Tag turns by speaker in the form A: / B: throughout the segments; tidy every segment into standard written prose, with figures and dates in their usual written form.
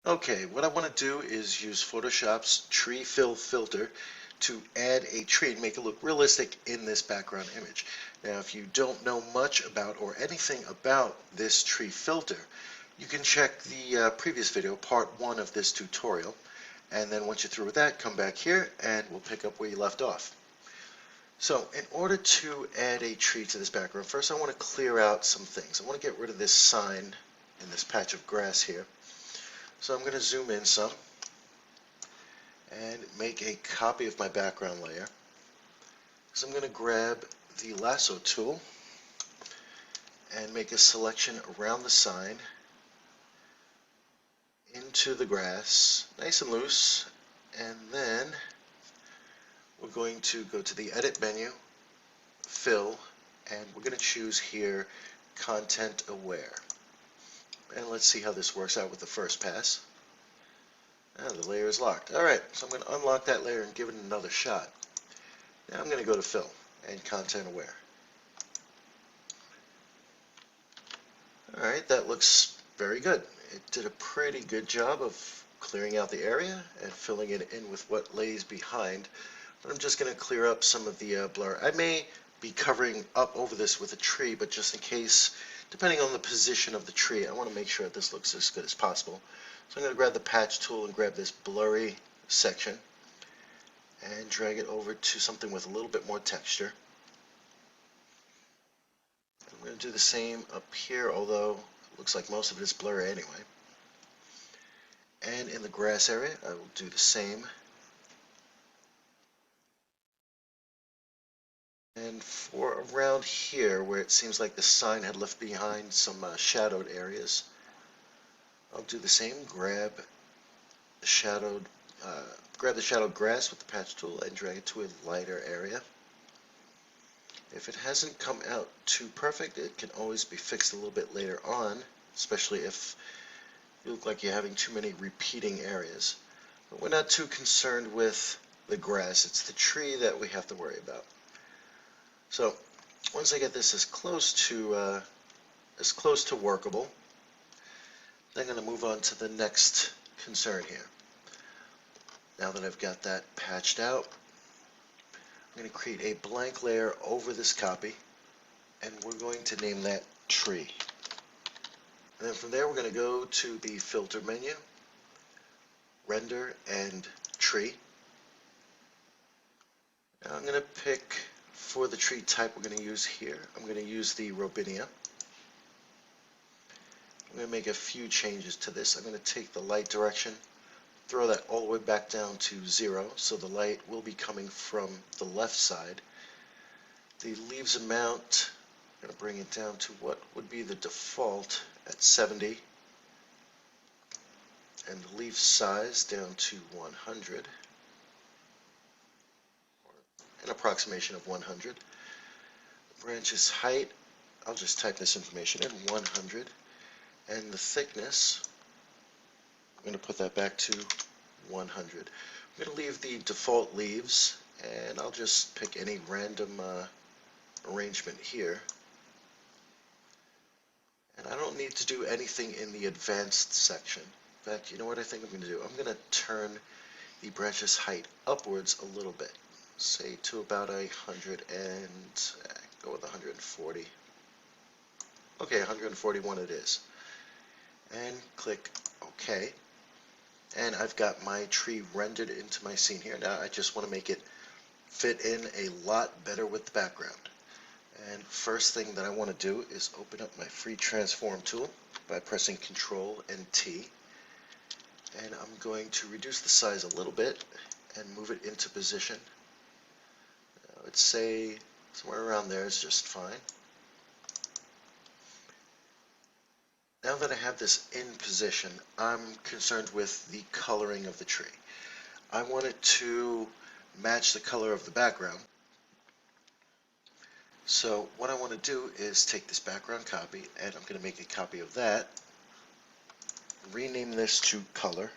A: Okay, what I want to do is use Photoshop's tree fill filter to add a tree and make it look realistic in this background image. Now, if you don't know much about or anything about this tree filter, you can check the previous video, part 1 of this tutorial, and then once you're through with that, come back here and we'll pick up where you left off. So, in order to add a tree to this background, first I want to clear out some things. I want to get rid of this sign in this patch of grass here. So I'm going to zoom in some and make a copy of my background layer. So I'm going to grab the lasso tool and make a selection around the sign into the grass, nice and loose, and then we're going to go to the edit menu, fill, and we're going to choose here content aware. And let's see how this works out with the first pass. The layer is locked. Alright, so I'm going to unlock that layer and give it another shot. Now I'm going to go to fill and content aware. Alright, that looks very good. It did a pretty good job of clearing out the area and filling it in with what lays behind. But I'm just going to clear up some of the blur. I may be covering up over this with a tree, but just in case, depending on the position of the tree, I want to make sure that this looks as good as possible. So I'm going to grab the patch tool and grab this blurry section and drag it over to something with a little bit more texture. I'm going to do the same up here, although it looks like most of it is blurry anyway. And in the grass area, I will do the same. And for around here, where it seems like the sign had left behind some shadowed areas, I'll do the same. Grab the shadowed grass with the patch tool and drag it to a lighter area. If it hasn't come out too perfect, it can always be fixed a little bit later on, especially if you look like you're having too many repeating areas. But we're not too concerned with the grass. It's the tree that we have to worry about. So once I get this as close to workable, then I'm going to move on to the next concern here. Now that I've got that patched out, I'm going to create a blank layer over this copy, and we're going to name that tree. And then from there, we're going to go to the filter menu, render, and tree. Now I'm going to pick, for the tree type we're going to use here, I'm going to use the Robinia. I'm going to make a few changes to this. I'm going to take the light direction, throw that all the way back down to 0, so the light will be coming from the left side. The leaves amount, I'm going to bring it down to what would be the default at 70, and the leaf size down to 100, an approximation of 100. The branch's height, I'll just type this information in, 100, and the thickness, I'm going to put that back to 100. I'm going to leave the default leaves, and I'll just pick any random arrangement here. And I don't need to do anything in the advanced section. In fact, you know what I think I'm going to do? I'm going to turn the branch's height upwards a little bit, say to about 100 and go with 140. Okay, 141 it is. And click OK. And I've got my tree rendered into my scene here. Now I just want to make it fit in a lot better with the background. And first thing that I want to do is open up my free transform tool by pressing Ctrl and T. And I'm going to reduce the size a little bit and move it into position. I would say somewhere around there is just fine. Now that I have this in position, I'm concerned with the coloring of the tree. I want it to match the color of the background. So what I want to do is take this background copy, and I'm going to make a copy of that, rename this to color,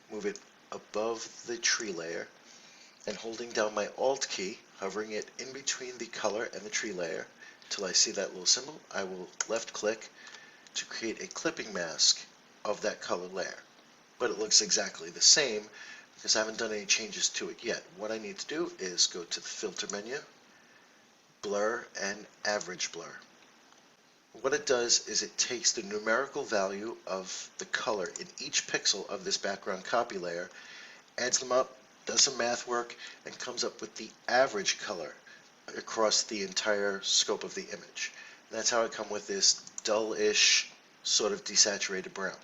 A: move it above the tree layer, and holding down my Alt key, hovering it in between the color and the tree layer until I see that little symbol, I will left click to create a clipping mask of that color layer. But it looks exactly the same because I haven't done any changes to it yet. What I need to do is go to the filter menu, blur, and average blur. What it does is it takes the numerical value of the color in each pixel of this background copy layer, adds them up, does some math work, and comes up with the average color across the entire scope of the image. And that's how I come with this dull-ish sort of desaturated brown.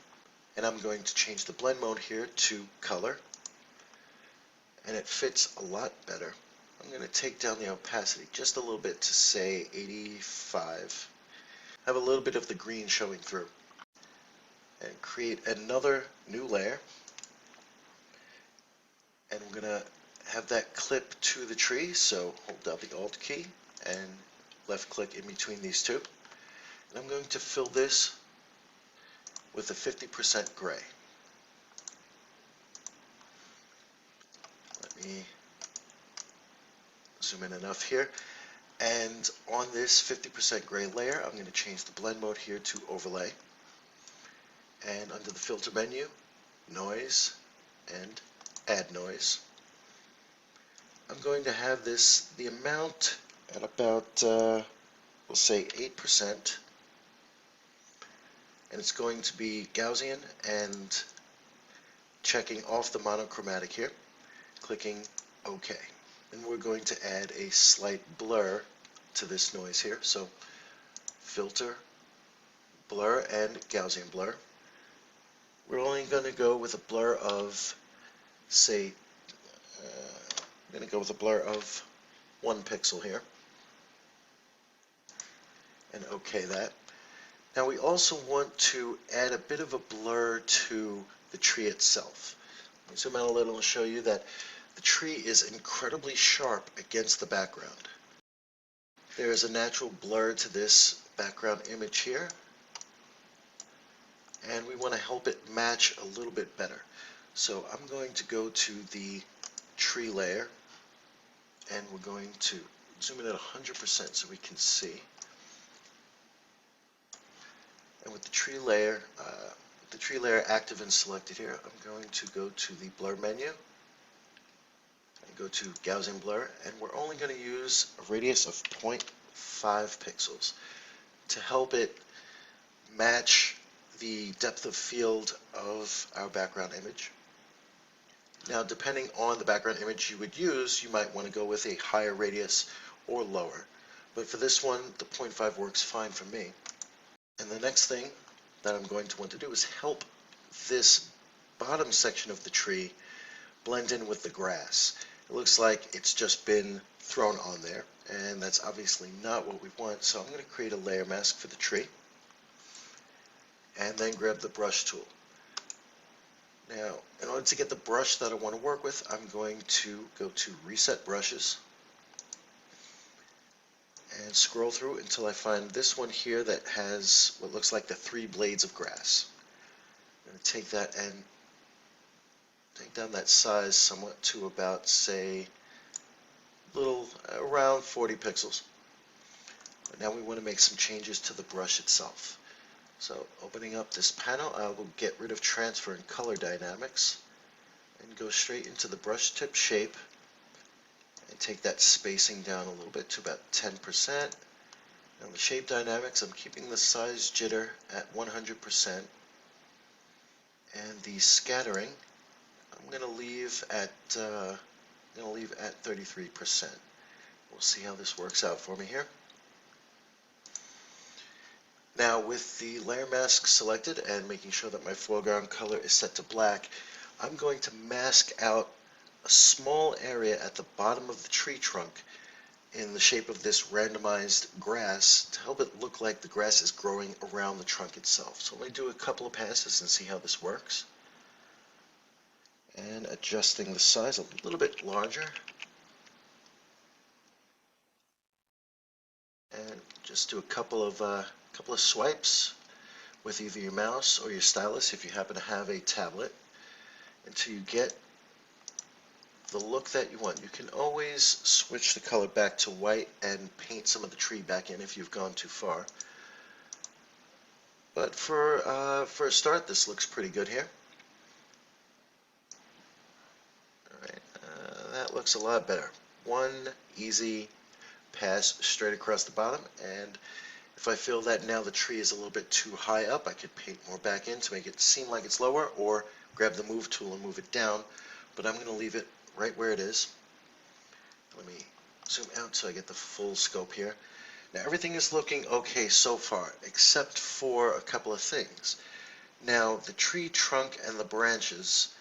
A: And I'm going to change the blend mode here to color, and it fits a lot better. I'm going to take down the opacity just a little bit to say 85. Have a little bit of the green showing through. And create another new layer. And we're going to have that clip to the tree, so hold down the Alt key and left click in between these two. And I'm going to fill this with a 50% gray. Let me zoom in enough here. And on this 50% gray layer, I'm going to change the blend mode here to overlay. And under the filter menu, noise, and add noise. I'm going to have this, the amount at about, we'll say 8%. And it's going to be Gaussian and checking off the monochromatic here, clicking OK. And we're going to add a slight blur to this noise here. So filter, blur, and Gaussian blur. We're only going to go with a blur of, say, I'm going to go with a blur of 1 pixel here. And OK that. Now we also want to add a bit of a blur to the tree itself. Let me zoom out a little and show you that the tree is incredibly sharp against the background. There is a natural blur to this background image here, and we want to help it match a little bit better. So I'm going to go to the tree layer, and we're going to zoom in at 100% so we can see. And with the tree layer active and selected here, I'm going to go to the blur menu and go to Gaussian blur, and we're only going to use a radius of 0.5 pixels to help it match the depth of field of our background image. Now, depending on the background image you would use, you might want to go with a higher radius or lower. But for this one, the 0.5 works fine for me. And the next thing that I'm going to want to do is help this bottom section of the tree blend in with the grass. It looks like it's just been thrown on there, and that's obviously not what we want. So I'm going to create a layer mask for the tree, and then grab the brush tool. Now, in order to get the brush that I want to work with, I'm going to go to Reset Brushes and scroll through until I find this one here that has what looks like the 3 blades of grass. I'm going to take that and take down that size somewhat to about, say, around 40 pixels. But now we want to make some changes to the brush itself. So opening up this panel, I will get rid of transfer and color dynamics and go straight into the brush tip shape and take that spacing down a little bit to about 10%. Now the shape dynamics, I'm keeping the size jitter at 100%, and the scattering I'm going to leave at 33%. We'll see how this works out for me here. Now, with the layer mask selected and making sure that my foreground color is set to black, I'm going to mask out a small area at the bottom of the tree trunk in the shape of this randomized grass to help it look like the grass is growing around the trunk itself. So I'm going to do a couple of passes and see how this works. And adjusting the size a little bit larger. And just do a couple of swipes with either your mouse or your stylus if you happen to have a tablet until you get the look that you want. You can always switch the color back to white and paint some of the tree back in if you've gone too far. But for a start, this looks pretty good here. All right, that looks a lot better. One easy pass straight across the bottom, and if I feel that now the tree is a little bit too high up, I could paint more back in to make it seem like it's lower, or grab the move tool and move it down, but I'm going to leave it right where it is. Let me zoom out so I get the full scope here. Now everything is looking okay so far, except for a couple of things. Now the tree trunk and the branches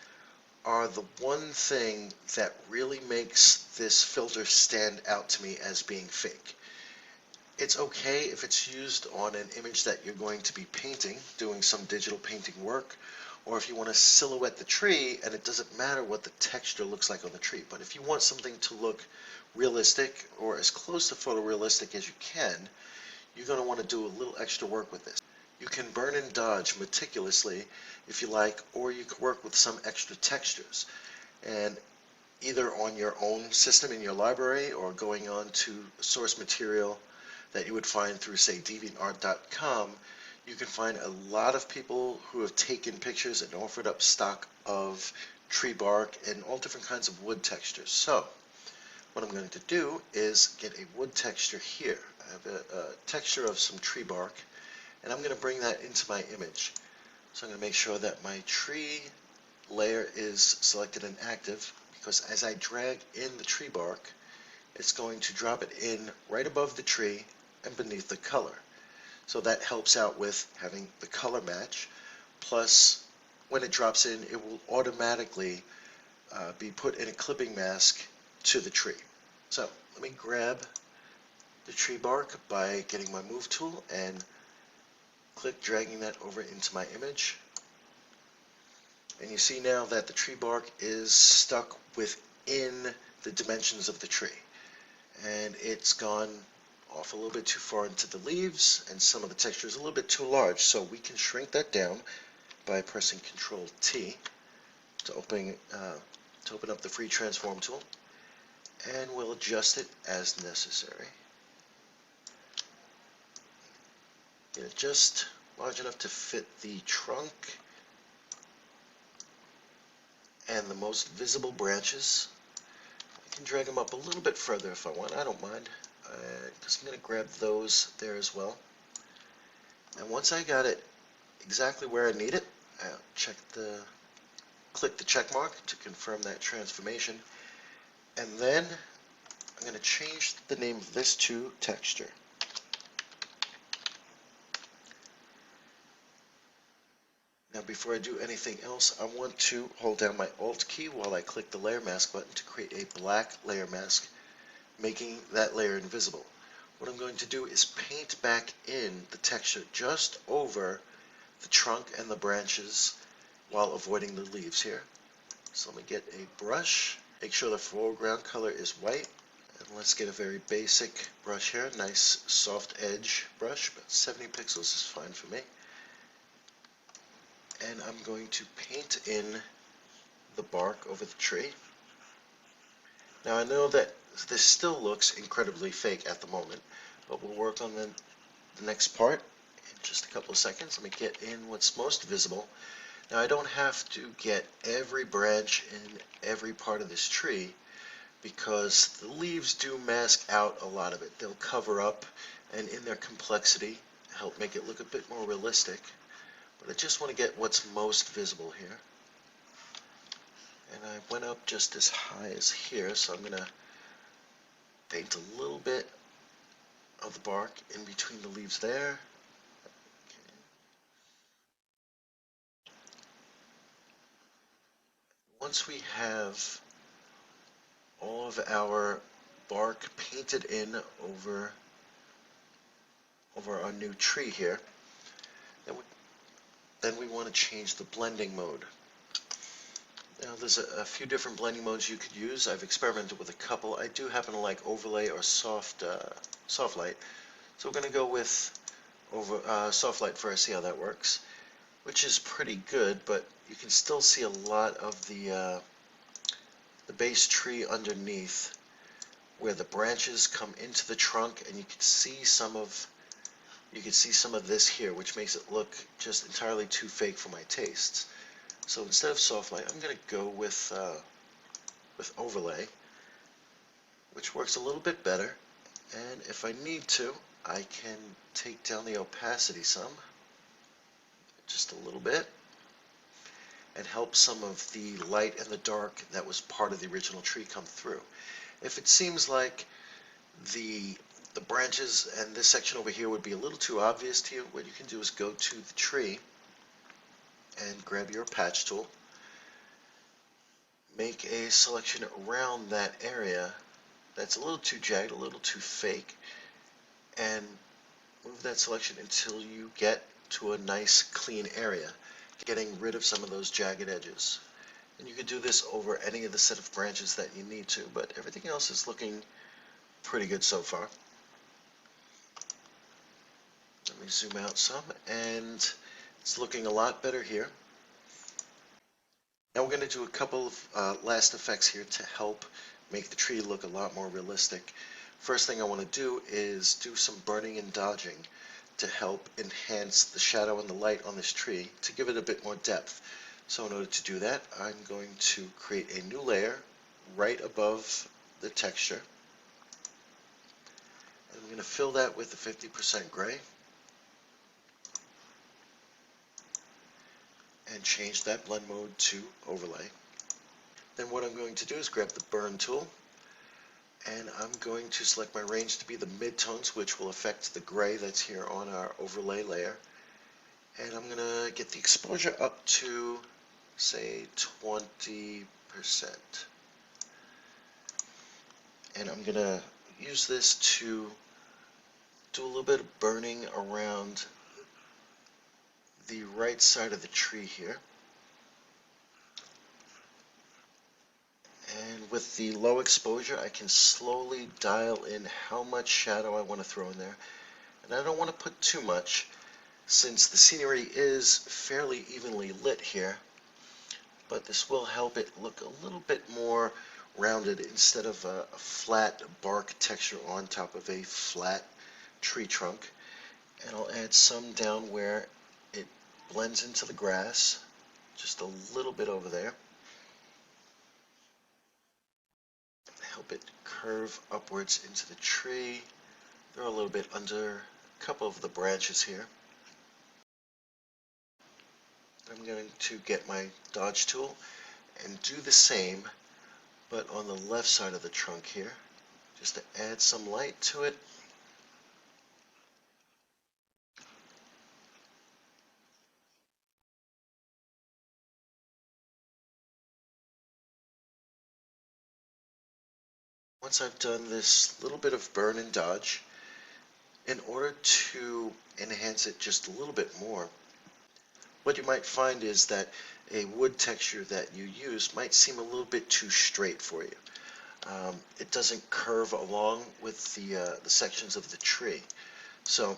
A: are the one thing that really makes this filter stand out to me as being fake. It's okay if it's used on an image that you're going to be painting, doing some digital painting work, or if you want to silhouette the tree and it doesn't matter what the texture looks like on the tree. But if you want something to look realistic or as close to photorealistic as you can, you're going to want to do a little extra work with this. You can burn and dodge meticulously if you like, or you can work with some extra textures. And either on your own system in your library or going on to source material that you would find through, say, DeviantArt.com, you can find a lot of people who have taken pictures and offered up stock of tree bark and all different kinds of wood textures. So what I'm going to do is get a wood texture here. I have a texture of some tree bark, and I'm going to bring that into my image. So I'm going to make sure that my tree layer is selected and active, because as I drag in the tree bark, it's going to drop it in right above the tree and beneath the color. So that helps out with having the color match, plus when it drops in, it will automatically be put in a clipping mask to the tree. So let me grab the tree bark by getting my move tool and dragging that over into my image. And you see now that the tree bark is stuck within the dimensions of the tree. And it's gone off a little bit too far into the leaves, and some of the texture is a little bit too large. So we can shrink that down by pressing Control T to open up the free transform tool. And we'll adjust it as necessary. Get it just large enough to fit the trunk and the most visible branches. I can drag them up a little bit further if I want. I don't mind, because I'm going to grab those there as well. And once I got it exactly where I need it, I'll click the check mark to confirm that transformation. And then I'm going to change the name of this to texture. Now before I do anything else, I want to hold down my Alt key while I click the layer mask button to create a black layer mask, making that layer invisible. What I'm going to do is paint back in the texture just over the trunk and the branches while avoiding the leaves here. So let me get a brush, make sure the foreground color is white, and let's get a very basic brush here, nice soft edge brush, about 70 pixels is fine for me. And I'm going to paint in the bark over the tree. Now I know that this still looks incredibly fake at the moment, but we'll work on the next part in just a couple of seconds. Let me get in what's most visible. Now I don't have to get every branch in every part of this tree, because the leaves do mask out a lot of it. They'll cover up, and in their complexity help make it look a bit more realistic. But I just want to get what's most visible here. And I went up just as high as here, so I'm going to paint a little bit of the bark in between the leaves there. Okay. Once we have all of our bark painted in over our new tree here, then we want to change the blending mode. Now there's a few different blending modes you could use. I've experimented with a couple. I do happen to like overlay or soft light, so we're going to go with soft light first, see how that works, which is pretty good, but you can still see a lot of the base tree underneath, where the branches come into the trunk, and you can see some of you can see some of this here, which makes it look just entirely too fake for my tastes. So instead of soft light, I'm going to go with overlay, which works a little bit better. And if I need to, I can take down the opacity some, just a little bit, and help some of the light and the dark that was part of the original tree come through. If it seems like the branches and this section over here would be a little too obvious to you, what you can do is go to the tree and grab your patch tool, make a selection around that area that's a little too jagged, a little too fake, and move that selection until you get to a nice clean area, getting rid of some of those jagged edges. And you could do this over any of the set of branches that you need to, but everything else is looking pretty good so far. Let me zoom out some, and it's looking a lot better here. Now we're going to do a couple of last effects here to help make the tree look a lot more realistic. First thing I want to do is do some burning and dodging to help enhance the shadow and the light on this tree to give it a bit more depth. So in order to do that, I'm going to create a new layer right above the texture. And I'm going to fill that with the 50% gray and change that blend mode to overlay. Then what I'm going to do is grab the burn tool, and I'm going to select my range to be the midtones, which will affect the gray that's here on our overlay layer. And I'm going to get the exposure up to, say, 20%. And I'm going to use this to do a little bit of burning around the right side of the tree here. And with the low exposure, I can slowly dial in how much shadow I want to throw in there. And I don't want to put too much, since the scenery is fairly evenly lit here, but this will help it look a little bit more rounded instead of a flat bark texture on top of a flat tree trunk. And I'll add some down where it blends into the grass, just a little bit over there. Help it curve upwards into the tree. Throw a little bit under a couple of the branches here. I'm going to get my dodge tool and do the same, but on the left side of the trunk here, just to add some light to it. Once I've done this little bit of burn and dodge, in order to enhance it just a little bit more, what you might find is that a wood texture that you use might seem a little bit too straight for you. It doesn't curve along with the sections of the tree. So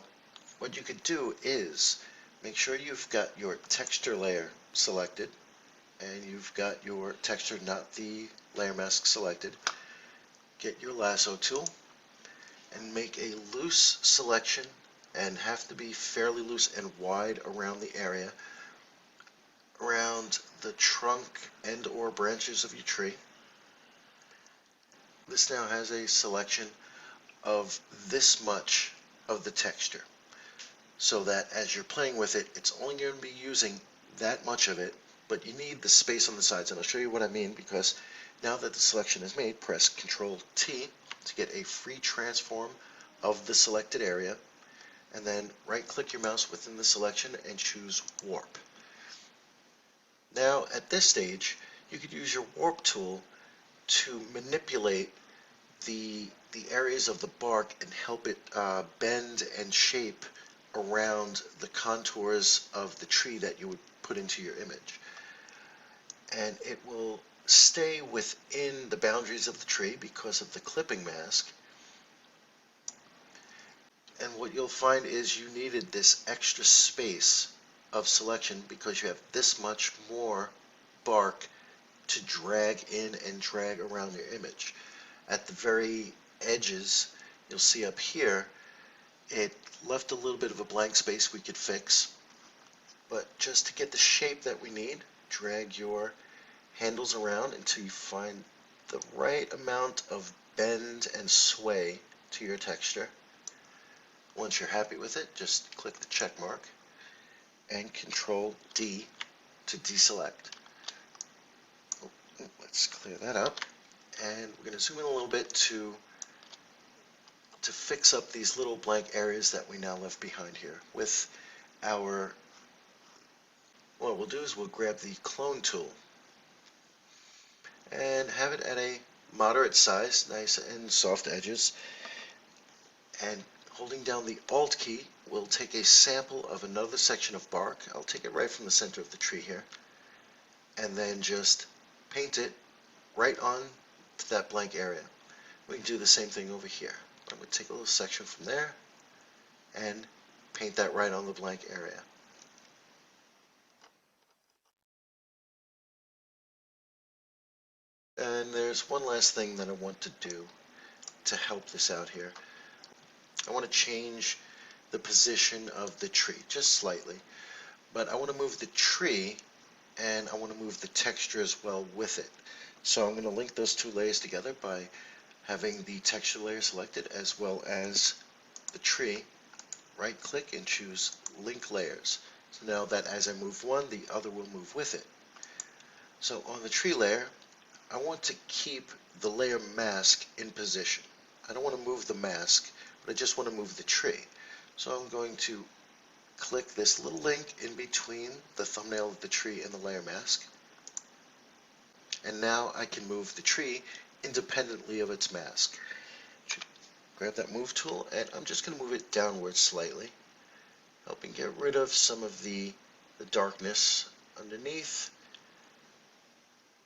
A: what you could do is make sure you've got your texture layer selected, and you've got your texture, not the layer mask, selected. Get your lasso tool and make a loose selection, and have to be fairly loose and wide around the area, around the trunk and or branches of your tree. This now has a selection of this much of the texture, so that as you're playing with it, it's only going to be using that much of it, but you need the space on the sides. And I'll show you what I mean, because now that the selection is made, press Control T to get a free transform of the selected area, and then right click your mouse within the selection and choose Warp. Now at this stage, you could use your Warp tool to manipulate the areas of the bark and help it bend and shape around the contours of the tree that you would put into your image. And it will stay within the boundaries of the tree because of the clipping mask. And what you'll find is you needed this extra space of selection because you have this much more bark to drag in and drag around your image. At the very edges, you'll see up here, It left a little bit of a blank space we could fix, but just to get the shape that we need, drag your handles around until you find the right amount of bend and sway to your texture. Once you're happy with it, just click the check mark and Control D to deselect. Let's clear that up, and we're going to zoom in a little bit to fix up these little blank areas that we now left behind here with our, what we'll do is we'll grab the clone tool and have it at a moderate size, nice and soft edges, and holding down the Alt key, we'll take a sample of another section of bark. I'll take it right from the center of the tree here, and then just paint it right on to that blank area. We can do the same thing over here. I'm going to take a little section from there and paint that right on the blank area. And there's one last thing that I want to do to help this out here. I want to change the position of the tree just slightly, but I want to move the tree and I want to move the texture as well with it. So I'm going to link those two layers together by having the texture layer selected as well as the tree. Right click and choose link layers. So now that as I move one, the other will move with it. So on the tree layer, I want to keep the layer mask in position. I don't want to move the mask, but I just want to move the tree. So I'm going to click this little link in between the thumbnail of the tree and the layer mask. And now I can move the tree independently of its mask. Grab that move tool and I'm just going to move it downwards slightly, helping get rid of some of the darkness underneath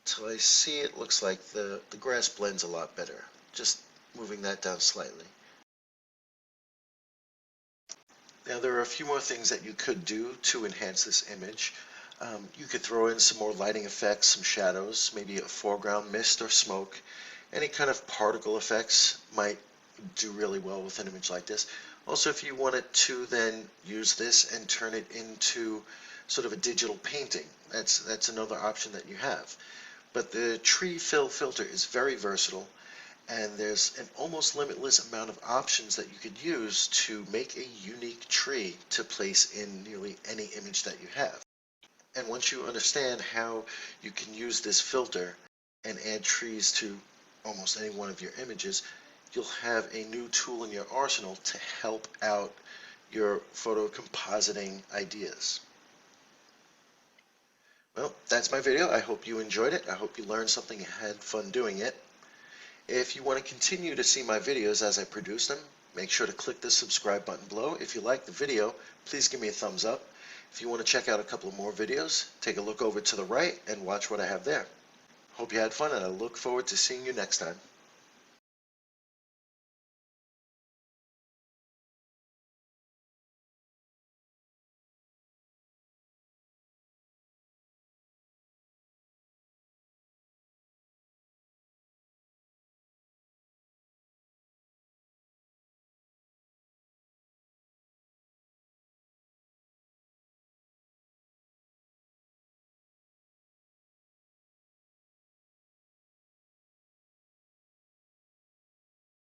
A: until I see it looks like the grass blends a lot better. Just moving that down slightly. Now there are a few more things that you could do to enhance this image. You could throw in some more lighting effects, some shadows, maybe a foreground mist or smoke. Any kind of particle effects might do really well with an image like this. Also, if you wanted to then use this and turn it into sort of a digital painting, that's another option that you have. But the tree fill filter is very versatile, and there's an almost limitless amount of options that you could use to make a unique tree to place in nearly any image that you have. And once you understand how you can use this filter and add trees to almost any one of your images, you'll have a new tool in your arsenal to help out your photo compositing ideas. Well, that's my video. I hope you enjoyed it. I hope you learned something and had fun doing it. If you want to continue to see my videos as I produce them, make sure to click the subscribe button below. If you like the video, please give me a thumbs up. If you want to check out a couple of more videos, take a look over to the right and watch what I have there. Hope you had fun, and I look forward to seeing you next time.